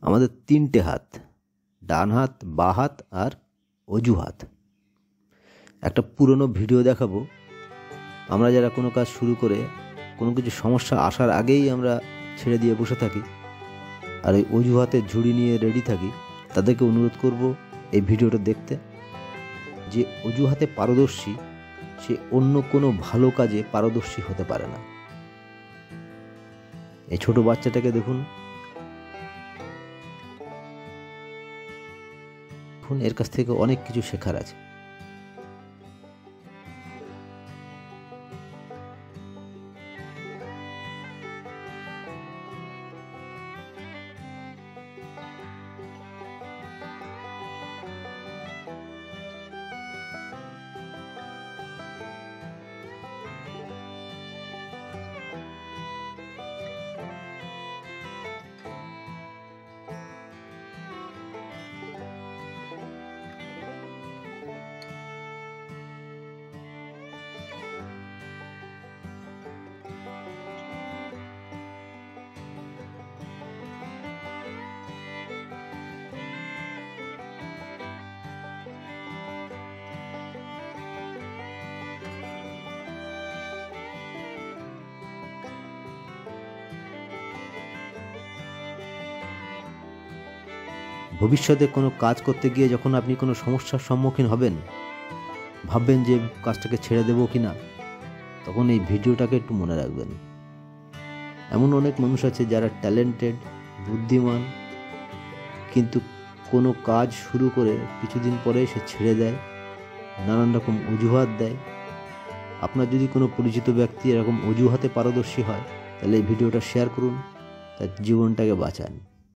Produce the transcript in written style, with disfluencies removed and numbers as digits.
আমাদের তিনটে হাত, ডান হাত, বাঁ হাত আর অজুহাত। একটা পুরনো ভিডিও দেখাবো। আমরা যারা কোনো কাজ শুরু করে কোনো কিছু সমস্যা আসার আগেই আমরা ছেড়ে দিয়ে বসে থাকি আর এই অজুহাতের ঝুড়ি নিয়ে রেডি থাকি, তাদেরকে অনুরোধ করব এই ভিডিওটা দেখতে। যে অজুহাতে পারদর্শী সে অন্য কোনো ভালো কাজে পারদর্শী হতে পারে না। এই ছোট বাচ্চাটাকে দেখুন, এর কাছ থেকে অনেক কিছু শেখার আছে। ভবিষ্যতে কোনো কাজ করতে গিয়ে যখন আপনি কোনো সমস্যার সম্মুখীন হবেন, ভাববেন যে কাজটাকে ছেড়ে দেবো কি না, তখন এই ভিডিওটাকে একটু মনে রাখবেন। এমন অনেক মানুষ আছে যারা ট্যালেন্টেড, বুদ্ধিমান, কিন্তু কোনো কাজ শুরু করে কিছুদিন পরে সে ছেড়ে দেয়, নানান রকম অজুহাত দেয়। আপনার যদি কোনো পরিচিত ব্যক্তি এরকম অজুহাতে পারদর্শী হয়, তাহলে এই ভিডিওটা শেয়ার করুন, তার জীবনটাকে বাঁচান।